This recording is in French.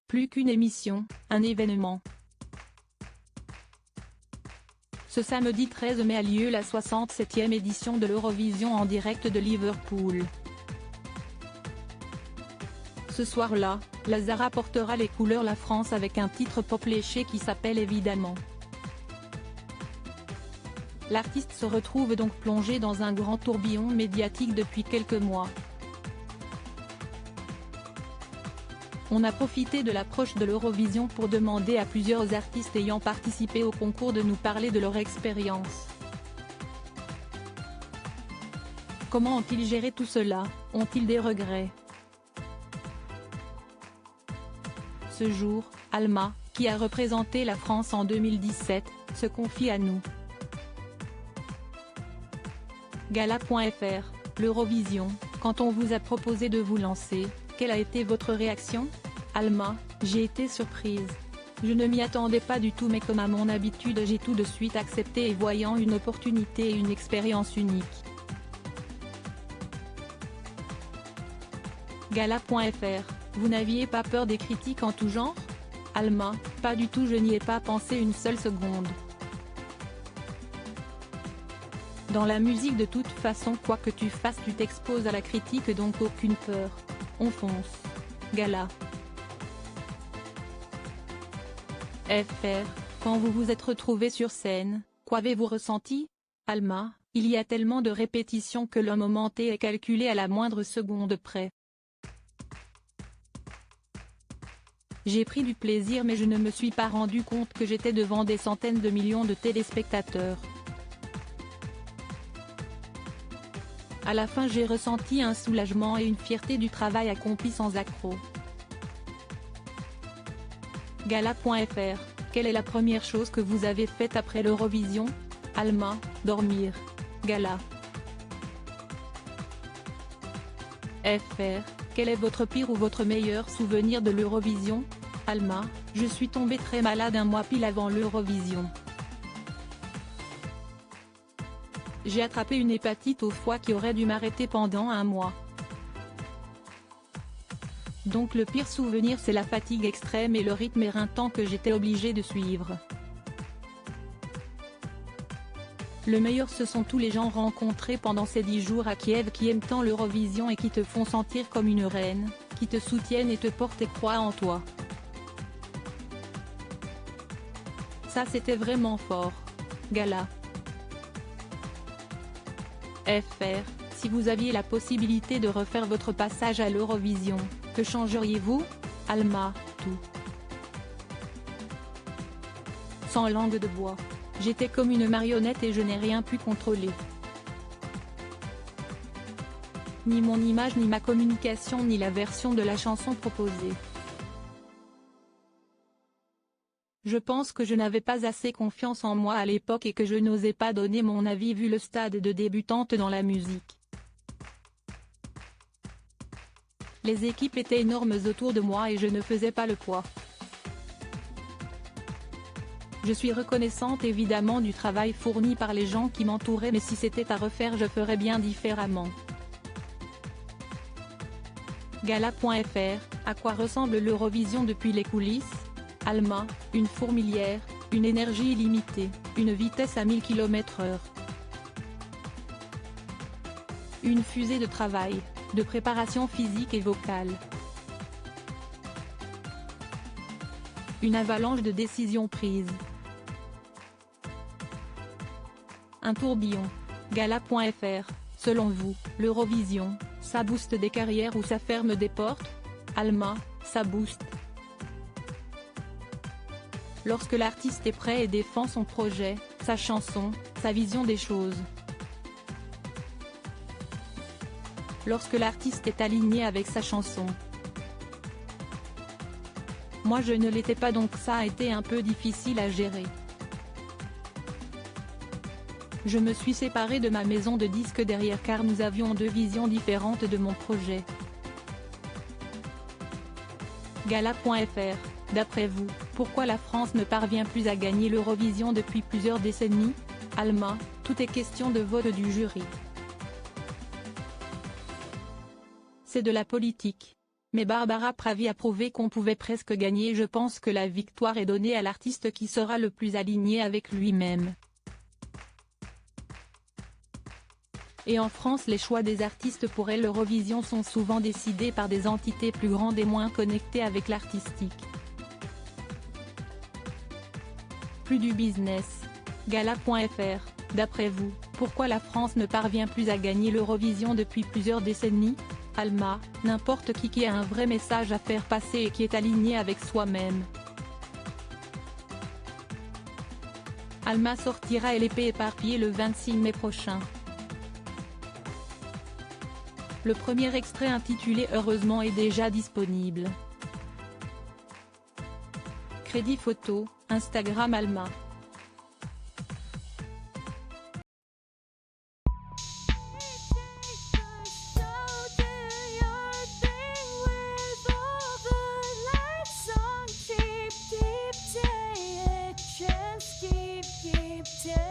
Plus qu'une émission, un événement. Ce samedi 13 mai a lieu la 67e édition de l'Eurovision en direct de Liverpool. Ce soir-là, la Zara portera les couleurs la France avec un titre pop léché qui s'appelle Évidemment. L'artiste se retrouve donc plongé dans un grand tourbillon médiatique depuis quelques mois. On a profité de l'approche de l'Eurovision pour demander à plusieurs artistes ayant participé au concours de nous parler de leur expérience. Comment ont-ils géré tout cela? Ont-ils des regrets? Ce jour, Alma, qui a représenté la France en 2017, se confie à nous. Gala.fr, l'Eurovision, quand on vous a proposé de vous lancer, quelle a été votre réaction? Alma, j'ai été surprise. Je ne m'y attendais pas du tout mais comme à mon habitude j'ai tout de suite accepté et voyant une opportunité et une expérience unique. Gala.fr, vous n'aviez pas peur des critiques en tout genre? Alma, pas du tout, je n'y ai pas pensé une seule seconde. Dans la musique de toute façon quoi que tu fasses tu t'exposes à la critique donc aucune peur. On fonce. Gala. FR, quand vous vous êtes retrouvé sur scène, qu'avez-vous ressenti? Alma, il y a tellement de répétitions que le moment T est calculé à la moindre seconde près. J'ai pris du plaisir mais je ne me suis pas rendu compte que j'étais devant des centaines de millions de téléspectateurs. À la fin j'ai ressenti un soulagement et une fierté du travail accompli sans accroc. Gala.fr, quelle est la première chose que vous avez faite après l'Eurovision? Alma, dormir. Gala. FR, quel est votre pire ou votre meilleur souvenir de l'Eurovision? Alma, je suis tombée très malade un mois pile avant l'Eurovision. J'ai attrapé une hépatite au foie qui aurait dû m'arrêter pendant un mois. Donc le pire souvenir c'est la fatigue extrême et le rythme éreintant que j'étais obligée de suivre. Le meilleur ce sont tous les gens rencontrés pendant ces 10 jours à Kiev qui aiment tant l'Eurovision et qui te font sentir comme une reine, qui te soutiennent et te portent et croient en toi. Ça c'était vraiment fort. Gala. FR, si vous aviez la possibilité de refaire votre passage à l'Eurovision, que changeriez-vous? Alma, tout. Sans langue de bois. J'étais comme une marionnette et je n'ai rien pu contrôler. Ni mon image ni ma communication ni la version de la chanson proposée. Je pense que je n'avais pas assez confiance en moi à l'époque et que je n'osais pas donner mon avis vu le stade de débutante dans la musique. Les équipes étaient énormes autour de moi et je ne faisais pas le poids. Je suis reconnaissante évidemment du travail fourni par les gens qui m'entouraient mais si c'était à refaire je ferais bien différemment. Gala.fr, à quoi ressemble l'Eurovision depuis les coulisses? Alma, une fourmilière, une énergie illimitée, une vitesse à 1000 km/h. Une fusée de travail, de préparation physique et vocale. Une avalanche de décisions prises. Un tourbillon. Gala.fr, selon vous, l'Eurovision, ça booste des carrières ou ça ferme des portes? Alma, ça booste. Lorsque l'artiste est prêt et défend son projet, sa chanson, sa vision des choses. Lorsque l'artiste est aligné avec sa chanson. Moi je ne l'étais pas donc ça a été un peu difficile à gérer. Je me suis séparée de ma maison de disques derrière car nous avions deux visions différentes de mon projet. Gala.fr, d'après vous, pourquoi la France ne parvient plus à gagner l'Eurovision depuis plusieurs décennies? Alma, tout est question de vote du jury. C'est de la politique. Mais Barbara Pravi a prouvé qu'on pouvait presque gagner. Je pense que la victoire est donnée à l'artiste qui sera le plus aligné avec lui-même. Et en France, les choix des artistes pour l'Eurovision sont souvent décidés par des entités plus grandes et moins connectées avec l'artistique. Plus du business. Gala.fr, d'après vous, pourquoi la France ne parvient plus à gagner l'Eurovision depuis plusieurs décennies? Alma, n'importe qui a un vrai message à faire passer et qui est aligné avec soi-même. Alma sortira LP éparpillé le 26 mai prochain. Le premier extrait intitulé Heureusement est déjà disponible. Crédit photo, Instagram Alma. Keep